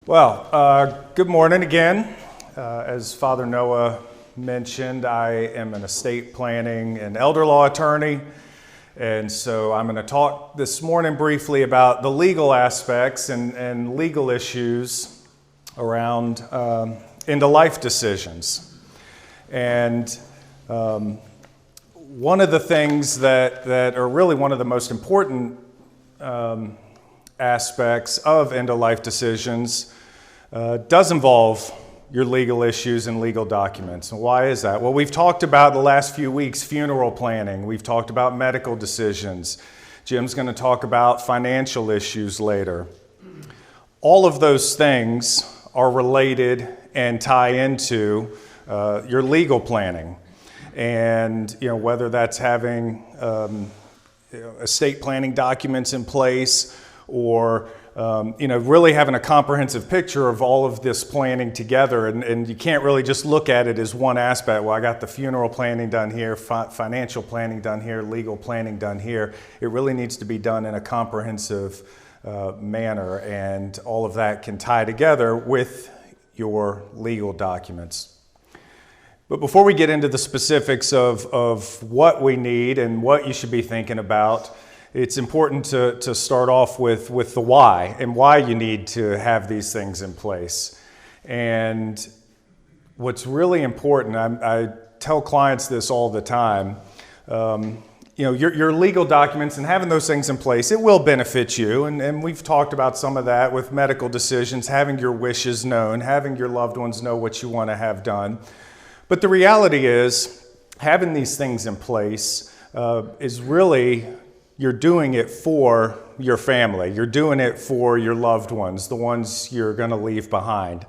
Good morning again. As Father Noah mentioned, I am an estate planning and elder law attorney, and so I'm going to talk this morning briefly about the legal aspects and legal issues around end-of-life decisions. And one of the things that are really one of the most important aspects of end-of-life decisions does involve your legal issues and legal documents. And why is that? Well, we've talked about the last few weeks funeral planning. We've talked about medical decisions. Jim's going to talk about financial issues later. All of those things are related and tie into your legal planning. And whether that's having estate planning documents in place or really having a comprehensive picture of all of this planning together, and you can't really just look at it as one aspect. Well, I got the funeral planning done here, financial planning done here, legal planning done here. It really needs to be done in a comprehensive manner, and all of that can tie together with your legal documents. But before we get into the specifics of what we need and what you should be thinking about, it's important to start off with the why and why you need to have these things in place. And what's really important, I tell clients this all the time, your legal documents and having those things in place, it will benefit you. And we've talked about some of that with medical decisions, having your wishes known, having your loved ones know what you want to have done. But the reality is, having these things in place is really, you're doing it for your family. You're doing it for your loved ones, the ones you're going to leave behind.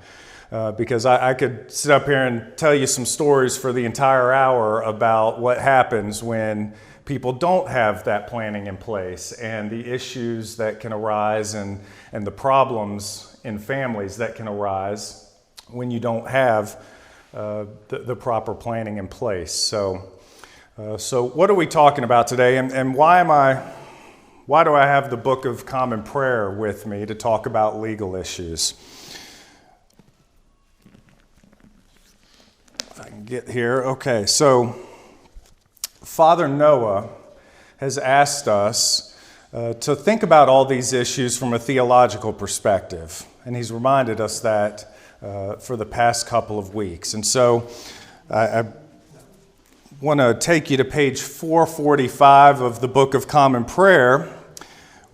Because I could sit up here and tell you some stories for the entire hour about what happens when people don't have that planning in place and the issues that can arise and the problems in families that can arise when you don't have the proper planning in place. So what are we talking about today, and why do I have the Book of Common Prayer with me to talk about legal issues? If I can get here. Okay, so Father Noah has asked us to think about all these issues from a theological perspective, and he's reminded us that for the past couple of weeks. And so I want to take you to page 445 of the Book of Common Prayer,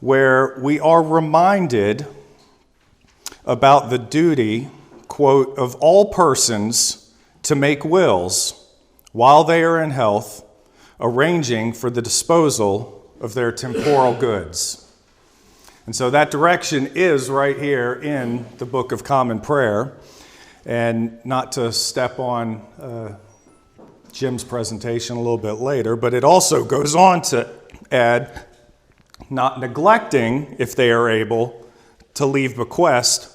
where we are reminded about the duty, quote, of all persons to make wills while they are in health, arranging for the disposal of their temporal goods. And so that direction is right here in the Book of Common Prayer. And not to step on Jim's presentation a little bit later, but it also goes on to add, not neglecting, if they are able, to leave bequest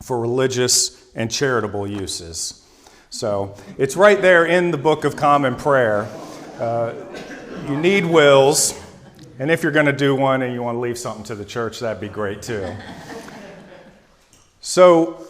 for religious and charitable uses. So it's right there in the Book of Common Prayer. You need wills, and if you're going to do one and you want to leave something to the church, that'd be great too. So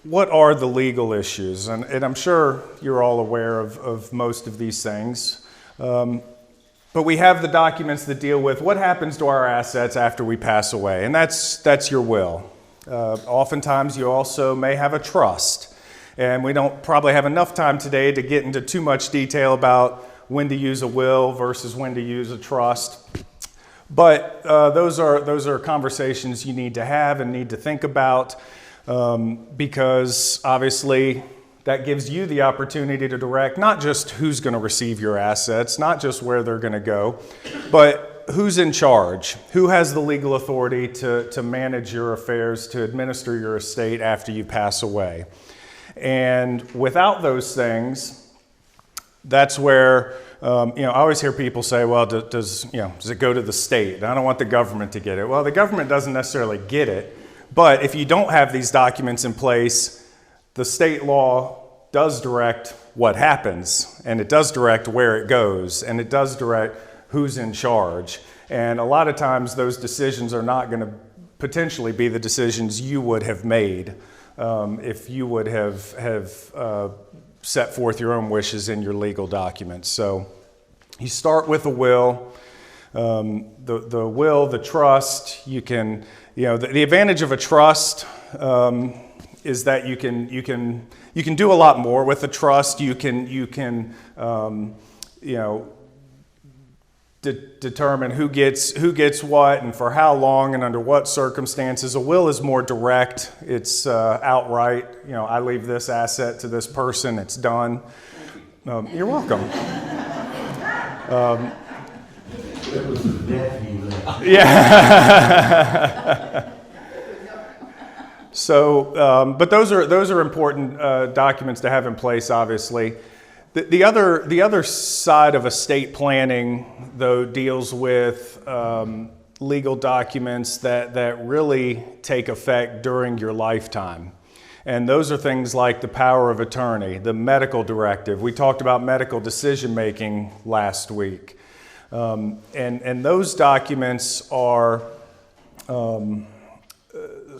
what are the legal issues? And I'm sure you're all aware of most of these things. But we have the documents that deal with what happens to our assets after we pass away. And that's your will. Oftentimes you also may have a trust. And we don't probably have enough time today to get into too much detail about when to use a will versus when to use a trust. But those are conversations you need to have and need to think about. Because obviously that gives you the opportunity to direct not just who's going to receive your assets, not just where they're going to go, but who's in charge, who has the legal authority to manage your affairs, to administer your estate after you pass away. And without those things, that's where, I always hear people say, well, does it go to the state? I don't want the government to get it. Well, the government doesn't necessarily get it. But if you don't have these documents in place, the state law does direct what happens, and it does direct where it goes, and it does direct who's in charge. And a lot of times those decisions are not going to potentially be the decisions you would have made if you would have set forth your own wishes in your legal documents. So you start with a will. The will, the trust, the advantage of a trust is that you can do a lot more with a trust. You can determine who gets what and for how long and under what circumstances. A will is more direct. It's outright. I leave this asset to this person. It's done. You're welcome. It was the death you left. Yeah. So, but those are important documents to have in place, obviously. The other side of estate planning, though, deals with legal documents that really take effect during your lifetime. And those are things like the power of attorney, the medical directive. We talked about medical decision making last week. And those documents are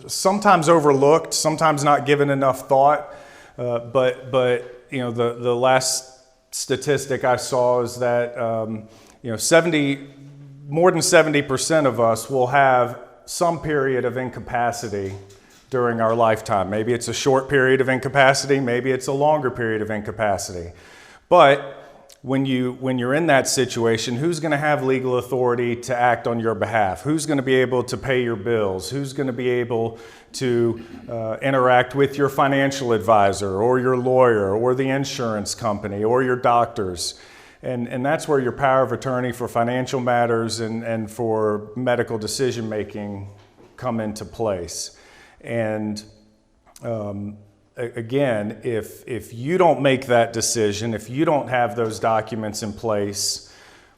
sometimes overlooked, sometimes not given enough thought. But the last statistic I saw is that more than 70% of us will have some period of incapacity during our lifetime. Maybe it's a short period of incapacity, maybe it's a longer period of incapacity. But when you're in that situation, who's going to have legal authority to act on your behalf? Who's going to be able to pay your bills? Who's going to be able to interact with your financial advisor or your lawyer or the insurance company or your doctors? And that's where your power of attorney for financial matters and for medical decision making come into place. And again, if you don't make that decision, if you don't have those documents in place,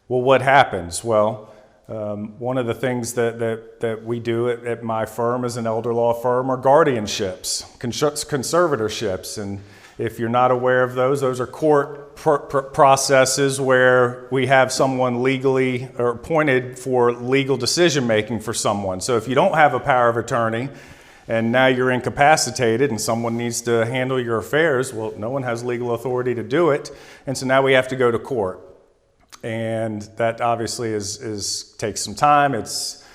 well, what happens? Well, one of the things that we do at my firm as an elder law firm are guardianships, conservatorships. And if you're not aware of those are court processes where we have someone legally or appointed for legal decision making for someone. So if you don't have a power of attorney, and now you're incapacitated and someone needs to handle your affairs, well, no one has legal authority to do it. And so now we have to go to court. And that obviously takes some time. There's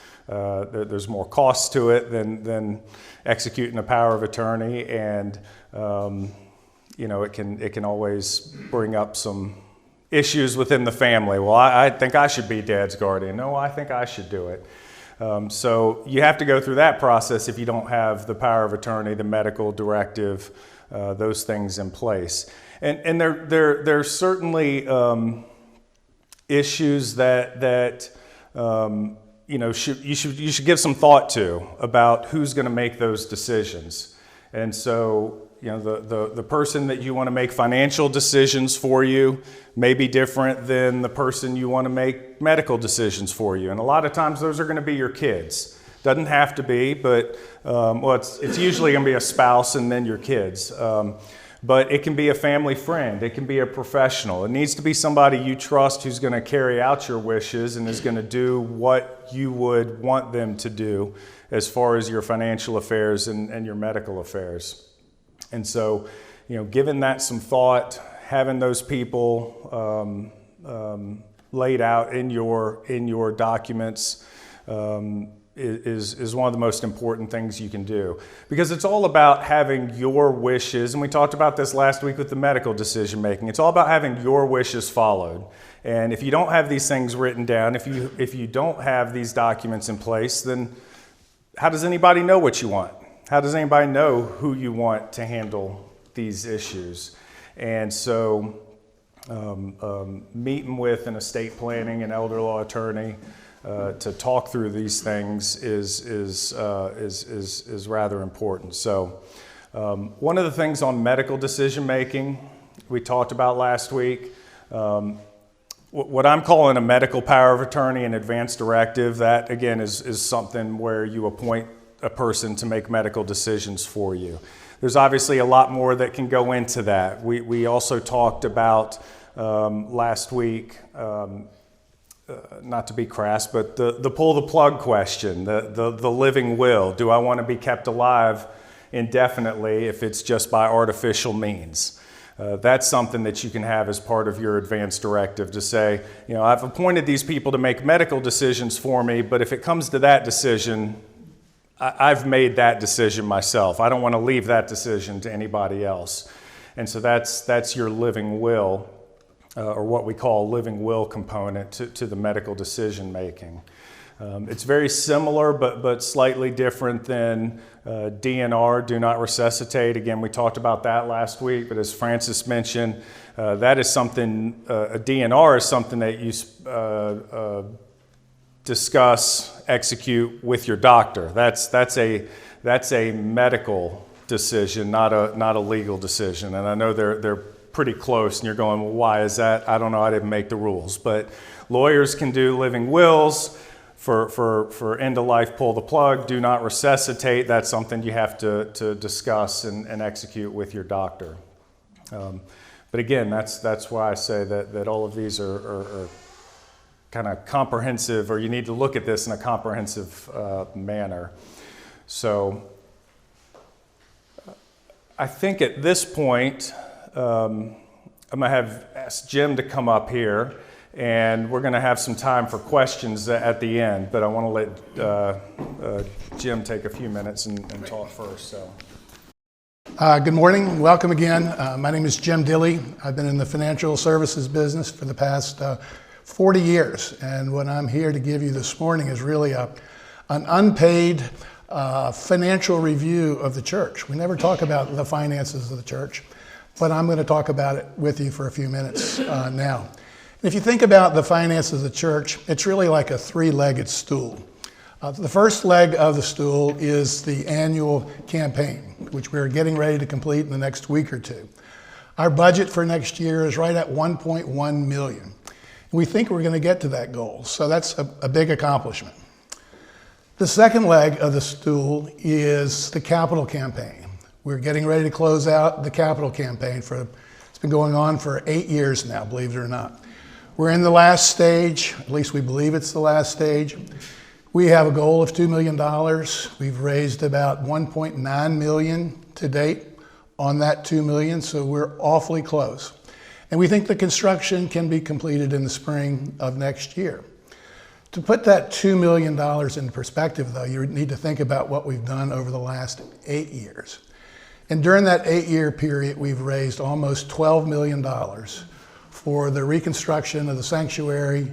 more cost to it than executing a power of attorney. And, it can always bring up some issues within the family. Well, I think I should be Dad's guardian. No, I think I should do it. So you have to go through that process if you don't have the power of attorney, the medical directive, those things in place. And there's certainly issues that you should give some thought to about who's going to make those decisions. And so the person that you want to make financial decisions for you may be different than the person you want to make medical decisions for you. And a lot of times those are going to be your kids. Doesn't have to be, but it's usually going to be a spouse and then your kids. But it can be a family friend. It can be a professional. It needs to be somebody you trust who's going to carry out your wishes and is going to do what you would want them to do as far as your financial affairs and your medical affairs. And so, giving that some thought, having those people laid out in your documents is one of the most important things you can do, because it's all about having your wishes. And we talked about this last week with the medical decision making. It's all about having your wishes followed. And if you don't have these things written down, if you don't have these documents in place, then how does anybody know what you want? How does anybody know who you want to handle these issues? And so meeting with an estate planning and elder law attorney to talk through these things is rather important. So one of the things on medical decision making we talked about last week, what I'm calling a medical power of attorney and advance directive, that again is something where you appoint a person to make medical decisions for you. There's obviously a lot more that can go into that. We also talked about last week not to be crass, but the pull the plug question, the living will. Do I want to be kept alive indefinitely if it's just by artificial means? That's something that you can have as part of your advance directive to say, I've appointed these people to make medical decisions for me, but if it comes to that decision, I've made that decision myself. I don't want to leave that decision to anybody else. And so that's your living will, or what we call living will component to the medical decision making. It's very similar, but slightly different than DNR, do not resuscitate. Again, we talked about that last week, but as Francis mentioned, that is something, a DNR is something that you discuss, execute with your doctor. That's a medical decision, not a legal decision. And I know they're pretty close, and you're going, well, why is that? I don't know, I didn't make the rules. But lawyers can do living wills. For end-of-life, pull the plug, do not resuscitate. That's something you have to discuss and execute with your doctor. But again, that's why I say that all of these are kind of comprehensive, or you need to look at this in a comprehensive manner. So I think at this point, I'm going to ask Jim to come up here. And we're going to have some time for questions at the end, but I want to let Jim take a few minutes and talk first. So, good morning. Welcome again. My name is Jim Dilley. I've been in the financial services business for the past 40 years. And what I'm here to give you this morning is really an unpaid financial review of the church. We never talk about the finances of the church, but I'm going to talk about it with you for a few minutes now. If you think about the finances of the church, it's really like a three-legged stool. The first leg of the stool is the annual campaign, which we're getting ready to complete in the next week or two. Our budget for next year is right at $1.1 million. We think we're going to get to that goal, so that's a big accomplishment. The second leg of the stool is the capital campaign. We're getting ready to close out the capital campaign. It's been going on for 8 years now, believe it or not. We're in the last stage, at least we believe it's the last stage. We have a goal of $2 million. We've raised about $1.9 million to date on that $2 million, so we're awfully close. And we think the construction can be completed in the spring of next year. To put that $2 million in perspective, though, you need to think about what we've done over the last 8 years. And during that 8-year period, we've raised almost $12 million for the reconstruction of the sanctuary,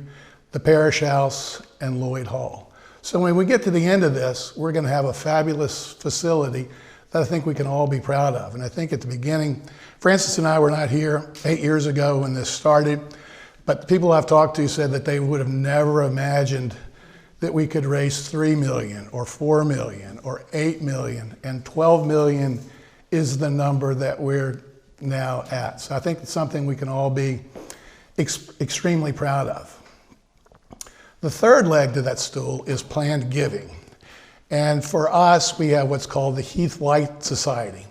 the parish house, and Lloyd Hall. So when we get to the end of this, we're going to have a fabulous facility that I think we can all be proud of. And I think at the beginning, Francis and I were not here 8 years ago when this started, but the people I've talked to said that they would have never imagined that we could raise $3 million or $4 million or $8 million, and $12 million is the number that we're now at. So I think it's something we can all be extremely proud of. The third leg to that stool is planned giving. And for us, we have what's called the Heath Light Society.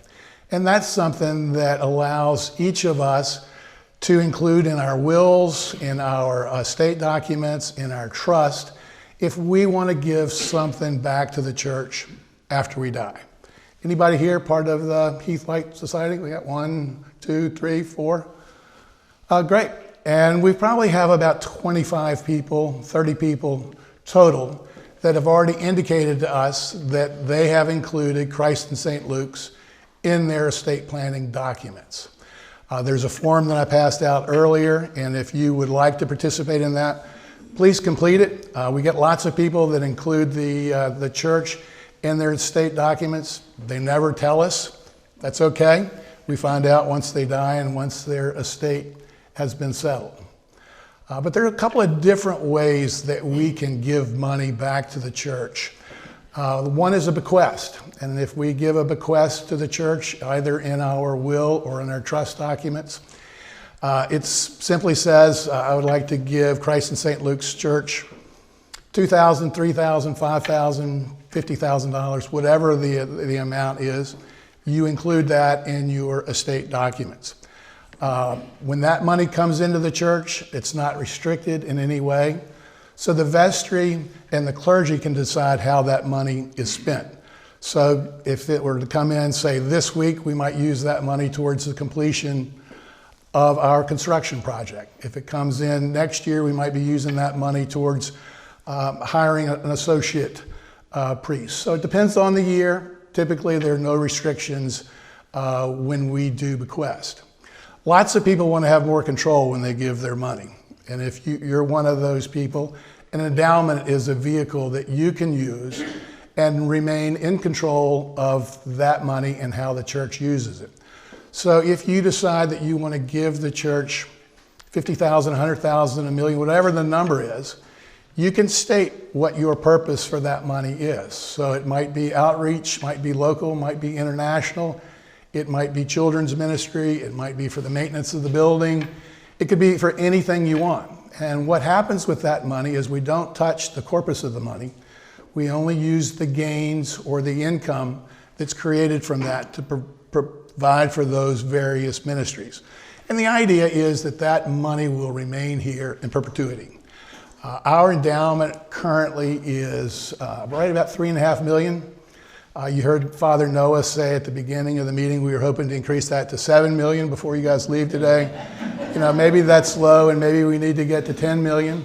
And that's something that allows each of us to include in our wills, in our estate documents, in our trust, if we want to give something back to the church after we die. Anybody here part of the Heath Light Society? We got 1, 2, 3, 4. Great. And we probably have about 25 people, 30 people total that have already indicated to us that they have included Christ and St. Luke's in their estate planning documents. There's a form that I passed out earlier, and if you would like to participate in that, please complete it. We get lots of people that include the church in their estate documents. They never tell us. That's okay. We find out once they die and once their estate has been settled. But there are a couple of different ways that we can give money back to the church. One is a bequest. And if we give a bequest to the church, either in our will or in our trust documents, it simply says, I would like to give Christ and St. Luke's Church $2,000, $3,000, $5,000, $50,000, whatever the amount is. You include that in your estate documents. When that money comes into the church, it's not restricted in any way. So the vestry and the clergy can decide how that money is spent. So if it were to come in, say this week, we might use that money towards the completion of our construction project. If it comes in next year, we might be using that money towards hiring an associate priest. So it depends on the year. Typically, there are no restrictions when we do bequest. Lots of people want to have more control when they give their money. And if you're one of those people, an endowment is a vehicle that you can use and remain in control of that money and how the church uses it. So if you decide that you want to give the church $50,000, $100,000, $1 million, whatever the number is, you can state what your purpose for that money is. So it might be outreach, might be local, might be international, it might be children's ministry, it might be for the maintenance of the building, it could be for anything you want. And what happens with that money is we don't touch the corpus of the money. We only use the gains or the income that's created from that to provide for those various ministries. And the idea is that that money will remain here in perpetuity. Our endowment currently is right about $3.5 million. You heard Father Noah say at the beginning of the meeting we were hoping to increase that to $7 million before you guys leave today. Maybe that's low and maybe we need to get to $10 million.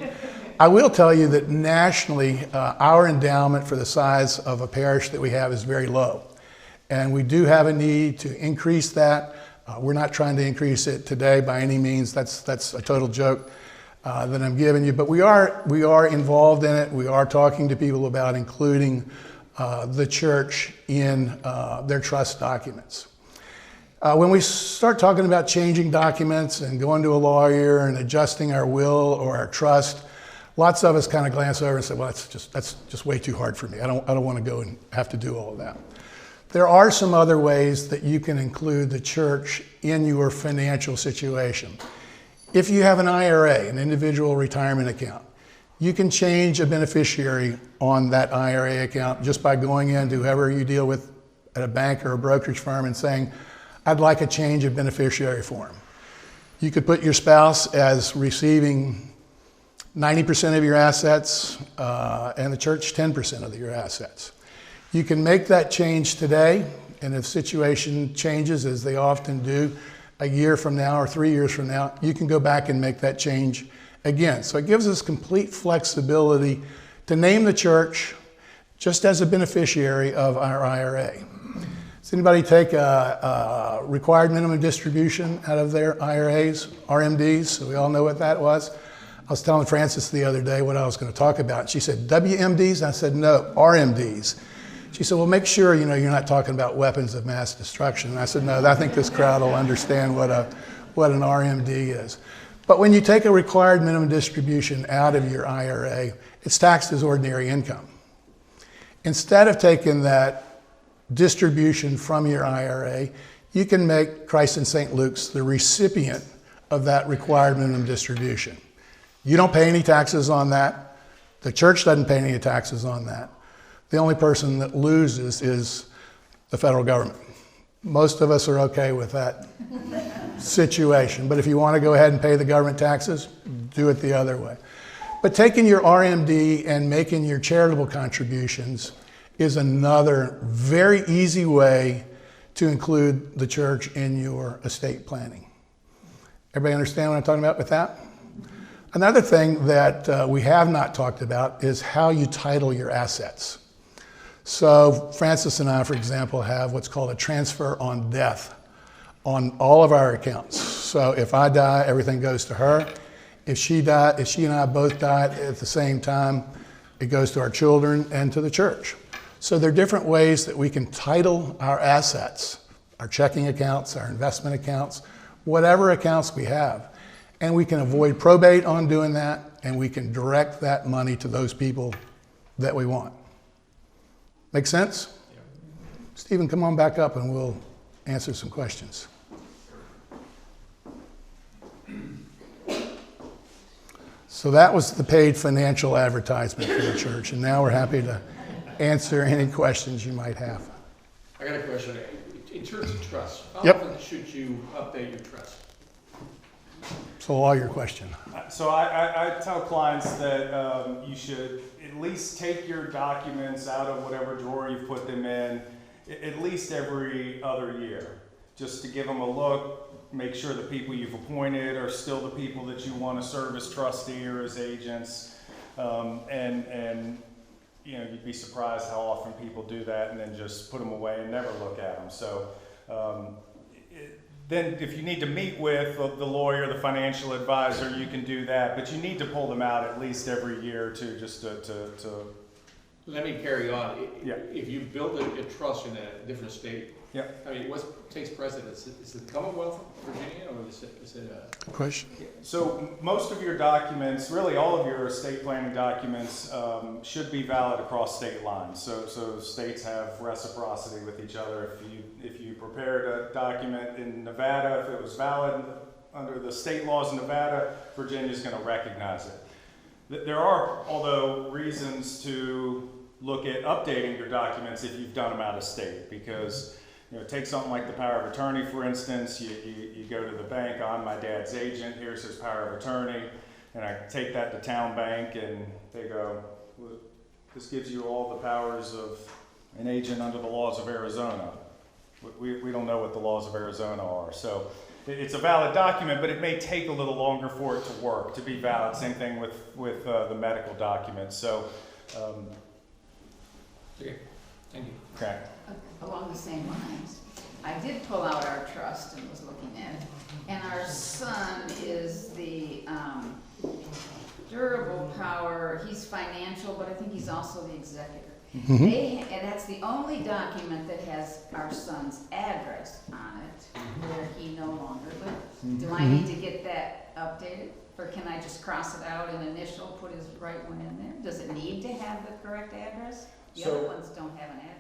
I will tell you that nationally, our endowment for the size of a parish that we have is very low. And we do have a need to increase that. We're not trying to increase it today by any means. That's a total joke that I'm giving you. But we are involved in it. We are talking to people about including the church in their trust documents. When we start talking about changing documents and going to a lawyer and adjusting our will or our trust, lots of us kind of glance over and say, well, that's just way too hard for me. I don't want to go and have to do all of that. There are some other ways that you can include the church in your financial situation. If you have an IRA, an individual retirement account, you can change a beneficiary on that IRA account just by going in to whoever you deal with at a bank or a brokerage firm and saying, I'd like a change of beneficiary form. You could put your spouse as receiving 90% of your assets and the church 10% of your assets. You can make that change today, and if situation changes, as they often do, a year from now or 3 years from now, you can go back and make that change again. So it gives us complete flexibility to name the church just as a beneficiary of our IRA. Does anybody take a required minimum distribution out of their IRAs, RMDs? So we all know what that was. I was telling Frances the other day what I was going to talk about. She said, WMDs? I said, no, RMDs. She said, well, make sure you're not talking about weapons of mass destruction. And I said, no, I think this crowd will understand what an RMD is. But when you take a required minimum distribution out of your IRA, it's taxed as ordinary income. Instead of taking that distribution from your IRA, you can make Christ in St. Luke's the recipient of that required minimum distribution. You don't pay any taxes on that. The church doesn't pay any taxes on that. The only person that loses is the federal government. Most of us are okay with that situation. But if you want to go ahead and pay the government taxes, do it the other way. But taking your RMD and making your charitable contributions is another very easy way to include the church in your estate planning. Everybody understand what I'm talking about with that? Another thing that we have not talked about is how you title your assets. So Frances and I, for example, have what's called a transfer on death on all of our accounts. So if I die, everything goes to her. If she and I both died at the same time, it goes to our children and to the church. So there are different ways that we can title our assets, our checking accounts, our investment accounts, whatever accounts we have. And we can avoid probate on doing that, and we can direct that money to those people that we want. Make sense? Yeah. Stephen, come on back up and we'll answer some questions. So that was the paid financial advertisement for the church, and now we're happy to answer any questions you might have. I got a question. In terms of trust, how Yep. often should you update your trust? So all your question. So I tell clients that you should at least take your documents out of whatever drawer you've put them in at least every other year, just to give them a look, make sure the people you've appointed are still the people that you want to serve as trustee or as agents, and you know, you'd be surprised how often people do that and then just put them away and never look at them. So then if you need to meet with the lawyer, the financial advisor, you can do that, but you need to pull them out at least every year or two just to Let me carry on. Yeah. If you build a trust in a different state, yeah. I mean, what takes precedence? Is it the Commonwealth of Virginia, or is it Good question. So most of your documents, really all of your estate planning documents, should be valid across state lines. So states have reciprocity with each other. If you prepared a document in Nevada, if it was valid under the state laws in Nevada, Virginia's going to recognize it. There are, although, reasons to look at updating your documents if you've done them out of state, because take something like the power of attorney, for instance. You go to the bank, I'm my dad's agent, here's his power of attorney, and I take that to town bank and they go, well, this gives you all the powers of an agent under the laws of Arizona. We don't know what the laws of Arizona are. So it's a valid document, but it may take a little longer for it to work, to be valid. Same thing with the medical documents. So, okay, thank you. okay. Along the same lines, I did pull out our trust and was looking at it, and our son is the durable power. He's financial, but I think he's also the executor. And that's the only document that has our son's address on it, where he no longer lives. Do I need to get that updated, or can I just cross it out and initial, put his right one in there? Does it need to have the correct address? The other ones don't have an address.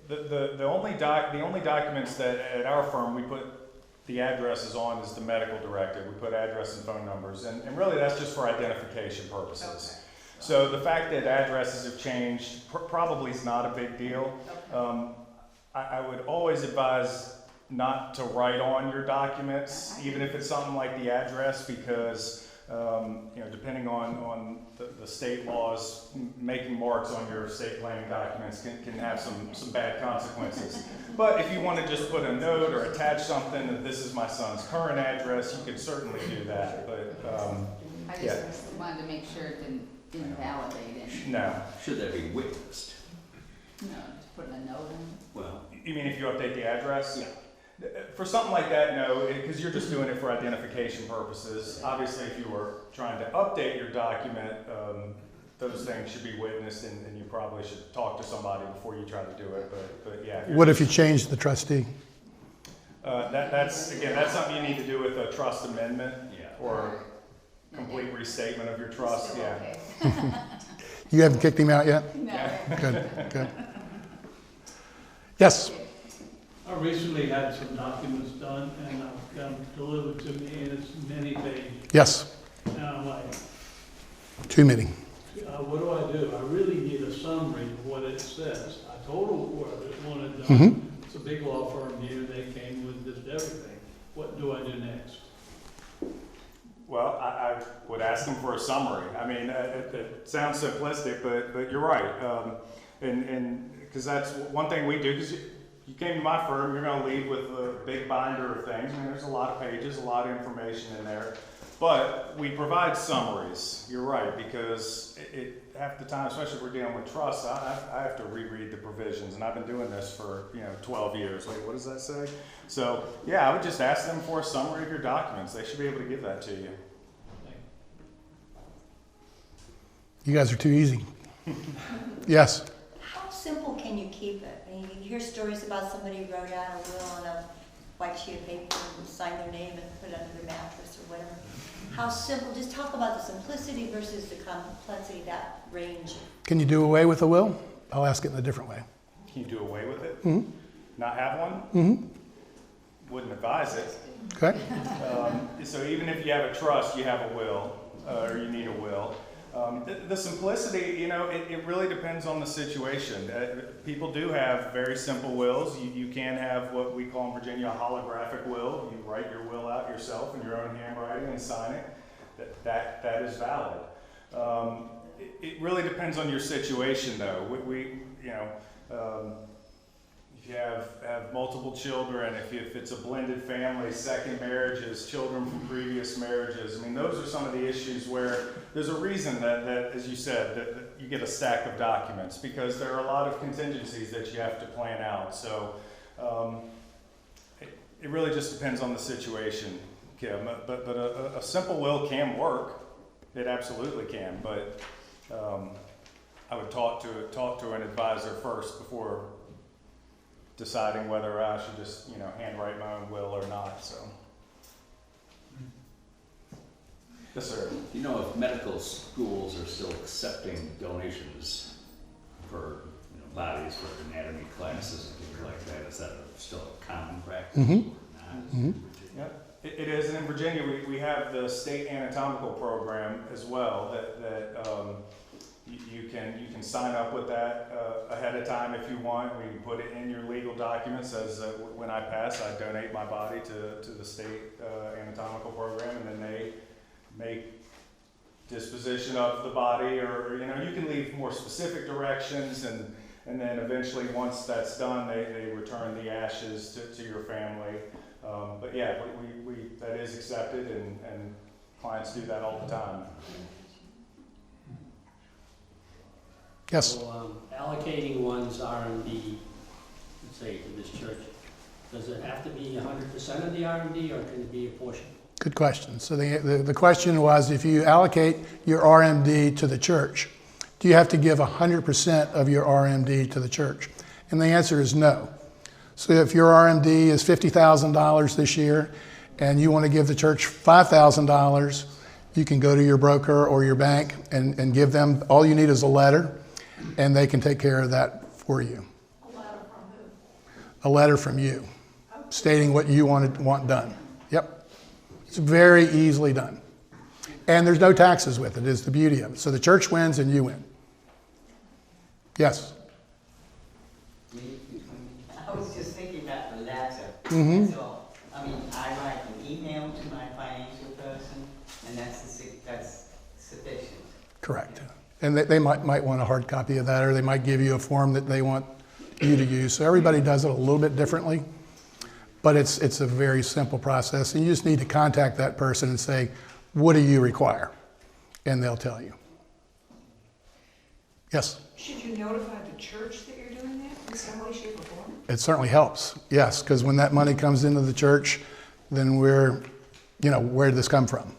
The only documents that at our firm we put the addresses on is the medical directive. We put address and phone numbers, and really that's just for identification purposes. Okay. So the fact that addresses have changed probably is not a big deal. Okay. I would always advise not to write on your documents, even if it's something like the address, because depending on the state laws, making marks on your estate planning documents can have some bad consequences. But if you want to just put a note or attach something that this is my son's current address, you can certainly do that. But I just wanted to make sure it didn't invalidate it. no. Should that be witnessed? No, just putting a note in. Well, You mean if you update the address? Yeah. For something like that, no, because you're just doing it for identification purposes. Obviously, if you were trying to update your document, those things should be witnessed, and you probably should talk to somebody before you try to do it. But yeah. What if you change the trustee? That's something you need to do with a trust amendment yeah. or complete restatement of your trust. Still Yeah. okay. You haven't kicked him out yet? No. Good. Yes. I recently had some documents done and got them delivered to me, and it's many pages. Yes. And I'm like, Too many. what do? I really need a summary of what it says. I told them what I wanted done. It's a big law firm here, they came with just everything. What do I do next? Well, I would ask them for a summary. I mean, it sounds simplistic, but you're right. And because that's one thing we do, because you came to my firm, you're going to leave with a big binder of things. I mean, there's a lot of pages, a lot of information in there. But we provide summaries. You're right, because half the time, especially if we're dealing with trusts, I have to reread the provisions, and I've been doing this for 12 years. Wait, what does that say? So yeah, I would just ask them for a summary of your documents. They should be able to give that to you. You guys are too easy. Yes. How simple can you keep it? I mean, you hear stories about somebody wrote out a will on a white sheet of paper and signed their name and put it under their mattress or whatever. How simple, just talk about the simplicity versus the complexity, that range. Can you do away with a will? I'll ask it in a different way. Can you do away with it? Mm-hmm. Not have one? Mm-hmm. Wouldn't advise it. Okay. So even if you have a trust, you have a will, or you need a will. The simplicity, it really depends on the situation. People do have very simple wills. You can have what we call in Virginia a holographic will. You write your will out yourself in your own handwriting and sign it. That is valid. It really depends on your situation, though. If you have multiple children, if it's a blended family, second marriages, children from previous marriages, those are some of the issues where there's a reason that as you said, that you get a stack of documents, because there are a lot of contingencies that you have to plan out. So it really just depends on the situation, Kim. But a simple will can work. It absolutely can. But I would talk to an advisor first before deciding whether I should just, handwrite my own will or not, so. Yes, sir. Do you know if medical schools are still accepting donations for bodies for anatomy classes and things like that? Is that still a common practice? Mm-hmm. Or not? Yeah, it is, and in Virginia, we have the state anatomical program as well, that you can sign up with that ahead of time if you want. We can put it in your legal documents as when I pass, I donate my body to the state anatomical program, and then they make disposition of the body, or you can leave more specific directions, and then eventually once that's done, they return the ashes to your family. But yeah, we that is accepted, and clients do that all the time. Yes. So, allocating one's R&D, let's say, to this church, does it have to be 100% of the R&D, or can it be a portion? Good question. So the question was, if you allocate your RMD to the church, do you have to give 100% of your RMD to the church? And the answer is no. So if your RMD is $50,000 this year and you want to give the church $5,000, you can go to your broker or your bank and give them, all you need is a letter, and they can take care of that for you. A letter from who? A letter from you stating what you want done. Yep. It's very easily done. And there's no taxes with it, is the beauty of it. So the church wins and you win. Yes? I was just thinking about the latter. Mm-hmm. That's all. I write an email to my financial person, and that's sufficient. Correct. And they might want a hard copy of that, or they might give you a form that they want you to use. So everybody does it a little bit differently, but it's a very simple process. And you just need to contact that person and say, what do you require? And they'll tell you. Yes? Should you notify the church that you're doing that in some way, shape, or form? It certainly helps, yes, because when that money comes into the church, then where did this come from?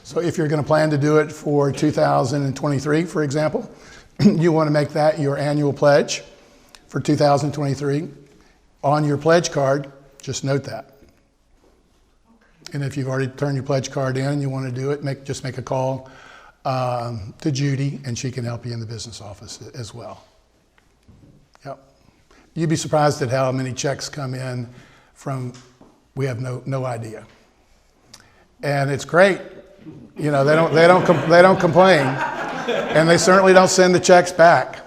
So if you're going to plan to do it for 2023, for example, you want to make that your annual pledge for 2023. On your pledge card, just note that. And if you've already turned your pledge card in and you want to do it, just make a call to Judy, and she can help you in the business office as well. Yep. You'd be surprised at how many checks come in from, we have no idea. And it's great. They don't complain, and they certainly don't send the checks back.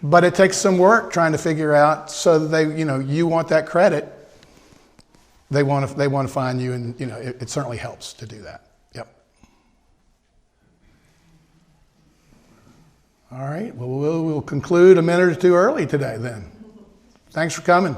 But it takes some work trying to figure out, so that you want that credit. They want to find you, and it certainly helps to do that. Yep. All right. Well, we'll conclude a minute or two early today then. Thanks for coming.